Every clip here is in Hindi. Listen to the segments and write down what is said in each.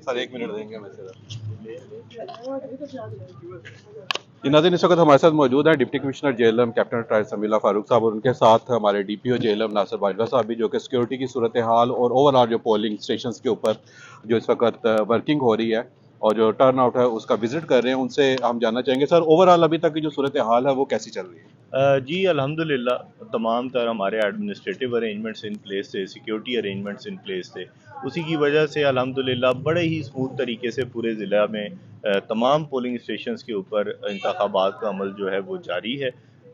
सर 1 मिनट देंगे वैसे। नाज़रीन, इस वक्त हमारे साथ मौजूद है डिप्टी कमिश्नर जेएलएम कैप्टन ट्राई समीला फारूक साहब और उनके साथ हमारे डीपीओ जेएलएम नासिर बाजवा साहब भी, जो कि सिक्योरिटी की सूरत हाल और ओवरऑल जो पोलिंग स्टेशन के ऊपर जो इस वक्त वर्किंग हो रही है और जो टर्न आउट है उसका विजिट कर रहे हैं, उनसे हम जानना चाहेंगे सर ओवरऑल अभी तक की जो सूरत हाल है वो कैसी चल रही है? जी अल्हम्दुलिल्लाह तमाम तर हमारे एडमिनिस्ट्रेटिव अरेंजमेंट्स इन प्लेस थे, सिक्योरिटी अरेंजमेंट्स इन प्लेस थे। उसी की वजह से अल्हम्दुलिल्लाह बड़े ही स्मूथ तरीके से पूरे ज़िला में तमाम पोलिंग स्टेशंस के ऊपर इंतखाबात का अमल जो है वो जारी है।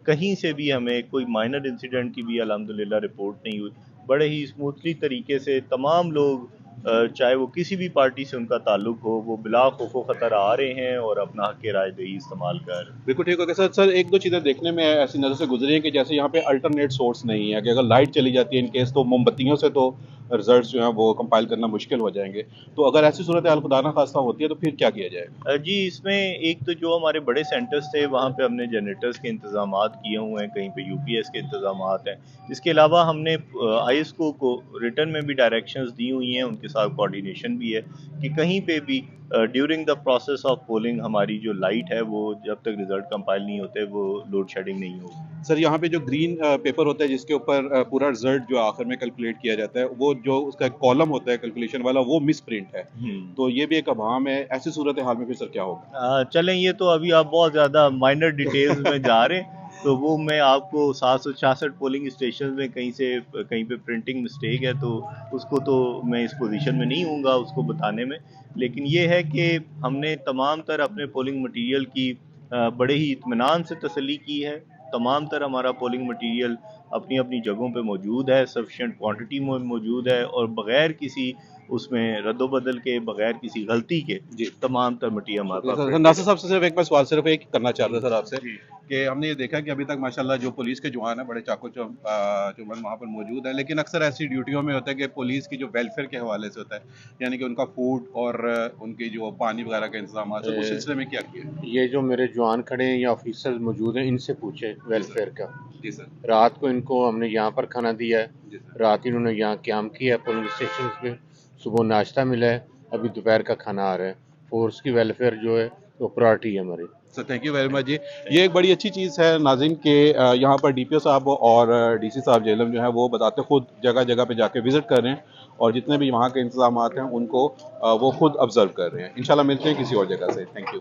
कहीं से भी हमें कोई माइनर इंसिडेंट की भी अल्हम्दुलिल्लाह रिपोर्ट नहीं हुई। बड़े ही स्मूथली तरीके से तमाम लोग चाहे वो किसी भी पार्टी से उनका ताल्लुक हो, वो बिला खौफ खतर आ रहे हैं और अपना हक रायदही इस्तेमाल कर रहे हैं। बिल्कुल ठीक हो गया सर। सर एक दो चीज़ें देखने में ऐसी नज़र से गुजरी है कि जैसे यहाँ पे अल्टरनेट सोर्स नहीं है कि अगर लाइट चली जाती है इन केस, तो मोमबत्तियों से तो रिजल्ट्स जो हैं वो कंपाइल करना मुश्किल हो जाएंगे। तो अगर ऐसी सूरत हाल खुदा ना खास्ता होती है तो फिर क्या किया जाए? जी इसमें एक तो जो हमारे बड़े सेंटर्स थे वहाँ पे हमने जनरेटर्स के इंतज़ामात किए हुए हैं, कहीं पे यूपीएस के इंतज़ामात हैं। इसके अलावा हमने आईएसओ को रिटर्न में भी डायरेक्शंस दी हुई हैं, उनके साथ कोऑर्डिनेशन भी है कि कहीं पे भी during the process of polling हमारी जो लाइट है वो जब तक रिजल्ट कंपाइल नहीं होते वो लोड शेडिंग नहीं होगी। सर यहाँ पे जो ग्रीन पेपर होता है जिसके ऊपर पूरा रिजल्ट जो आखिर में कैलकुलेट किया जाता है, वो जो उसका कॉलम होता है कैलकुलेशन वाला वो मिस प्रिंट है, तो ये भी एक अभाम है। ऐसी सूरत हाल में फिर सर क्या होगा? चलें ये तो अभी आप बहुत ज़्यादा माइनर डिटेल्स में जा रहे हैं, तो वो मैं आपको 766 पोलिंग स्टेशन में कहीं पे प्रिंटिंग मिस्टेक है तो उसको तो मैं इस पोजीशन में नहीं हूँगा उसको बताने में। लेकिन ये है कि हमने तमाम तर अपने पोलिंग मटीरियल की बड़े ही इत्मीनान से तसल्ली की है। तमाम तर हमारा पोलिंग मटीरियल अपनी अपनी जगहों पे मौजूद है, सफिशेंट क्वांटिटी में मौजूद है और बगैर किसी उसमें रद्दोबदल के, बगैर किसी गलती के जी तमाम तर मटीरियल हमारे पास। नासिर साहब से सिर्फ एक मैं सवाल सिर्फ एक करना चाह रहा था सर आपसे कि हमने ये देखा कि अभी तक माशाल्लाह जो पुलिस के जवान हैं बड़े चाको चौबंद वहाँ पर मौजूद है, लेकिन अक्सर ऐसी ड्यूटियों में होता है कि पुलिस की जो वेलफेयर के हवाले से होता है, यानी कि उनका फूड और उनकी जो पानी वगैरह का इंतजाम, उस सिलसिले में क्या किया? ये जो मेरे जवान खड़े हैं या ऑफिसर्स मौजूद हैं, इनसे पूछे वेलफेयर का। जी सर। रात को इनको हमने यहाँ पर खाना दिया है, रात इन्होंने यहाँ क्याम किया है पोलिंग स्टेशन पे, सुबह नाश्ता मिला है, अभी दोपहर का खाना आ रहा है। फोर्स की वेलफेयर जो है वो प्रायोरिटी है हमारी। Sir thank you very much जी। ये एक बड़ी अच्छी चीज़ है नाज़रीन के यहाँ पर डीपीओ साहब और डीसी साहब जेएलएम जो है वो बताते खुद जगह जगह पे जाके विजिट कर रहे हैं और जितने भी वहाँ के इंतजाम हैं उनको वो खुद ऑब्जर्व कर रहे हैं। इंशाल्लाह मिलते हैं किसी और जगह से। Thank you.